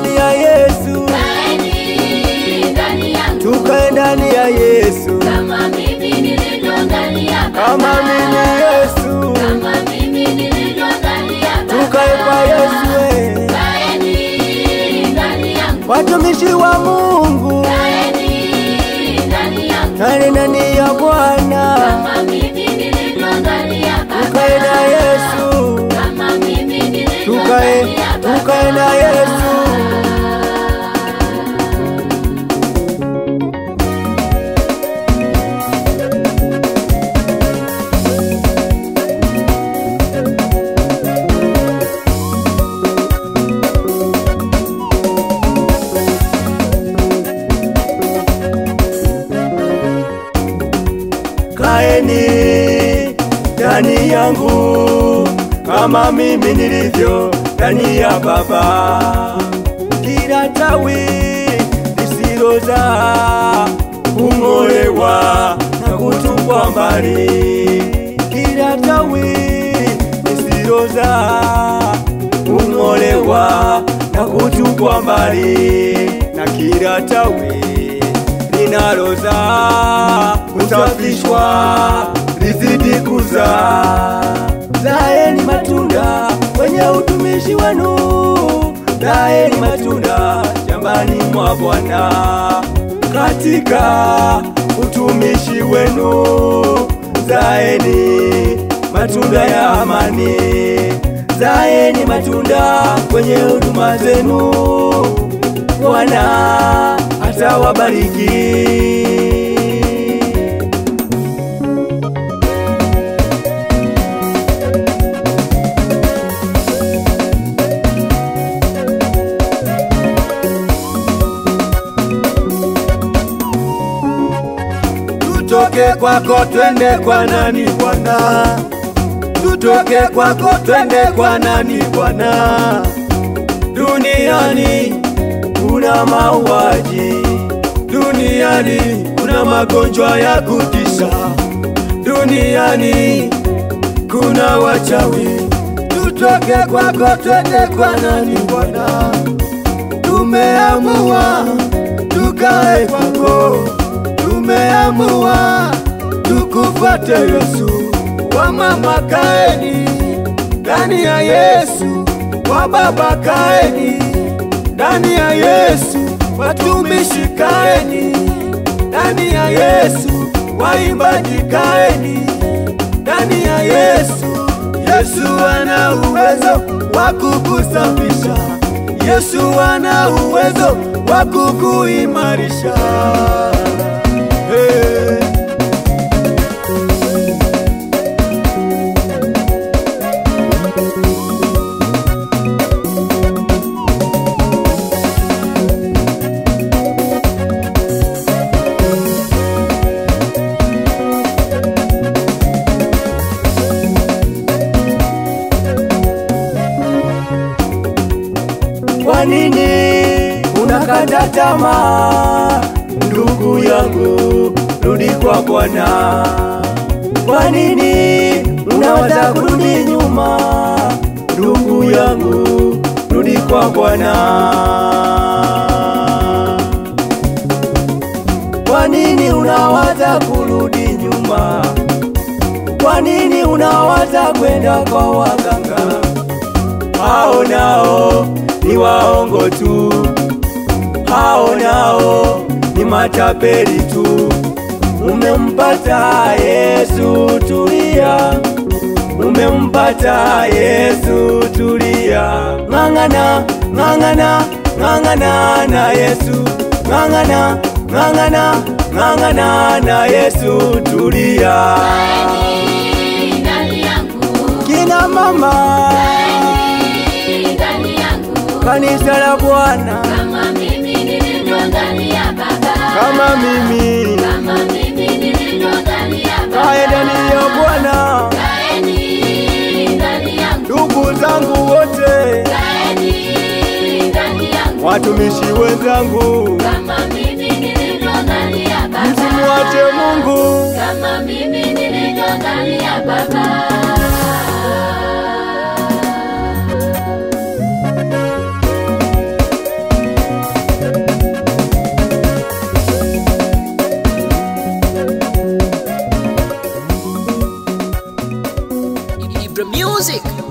ndani ya Yesu, kaeni ndani yangu, tukae ndani ya Yesu, kama mimi nilivyo ndani ya Baba, kama mimi Yesu, kama mimi nilivyo ndani ya Baba, tukae kwa Yesu. Kaeni ndani yangu, Watumishi wa Mungu, kaeni ndani yangu, kaeni ndani ya Bwana, kama mimi nilivyo ndani ya Baba, tukae na Yesu, kama mimi nilivyo tukae ndani ya Baba, tukae na Yesu. Kaeni ndani yangu, kama mimi nilivyo ndani ya Baba. Kila tawi lisilozaa hung'olewa na kutupwa mbali. Kila tawi lisilozaa hung'olewa na kutupwa mbali, na kila tawi linalozaa husafishwa lizidi kuzaa. Zaeni matunda kwenye utumishi wenu, zaeni matunda shambani mwa Bwana. Katika utumishi wenu zaeni matunda ya amani, zaeni matunda kwenye huduma zenu, Bwana atawabariki. Tutoke kwako twende kwa nani Bwana? Tutoke kwako twende kwa nani Bwana? Duniani kuna mauaji, duniani kuna magonjwa ya kutisha, duniani kuna wachawi. Tutoke kwako twende kwa nani Bwana? Tumeamua tukae kwako, tumeamua tukufuate Yesu. Wamama kaeni ndani ya Yesu, wababa kaeni ndani ya Yesu, watumishi kaeni ndani ya Yesu, waimbaji kaeni ndani ya Yesu. Yesu ana uwezo wa kukusafisha, Yesu ana uwezo wa kukuimarisha. Hey. Kwa nini unakata tamaa, ndugu yangu? Rudi kwa Bwana. Kwa nini unawaza kurudi nyuma, ndugu yangu? Rudi kwa Bwana. Kwa nini unawaza kurudi nyuma? Kwa nini unawaza kwenda kwa waganga? Hao nao ni waongo tu, hao nao ni matapeli tu. Umempata Yesu, tulia. Umempata Yesu, tulia. Ng'ang'ana, ng'ang'ana, ng'ang'ana na Yesu. Ng'ang'ana, ng'ang'ana, ng'ang'ana na Yesu, tulia. kaeni ndani yangu, Kina mama, kaeni ndani yangu, kanisa la Bwana, kama mimi nilivyo ndani ya Baba, kama mimi kama mimi nilivyo ndani ya Baba, kae ndani ya Bwana. kaeni ndani yangu, Ndugu zangu wote, kaeni ndani yangu, watumishi wenzangu, kama mimi nilivyo ndani ya Baba, msimwache Mungu. kama mimi nilivyo ndani ya Baba. Ibra Music.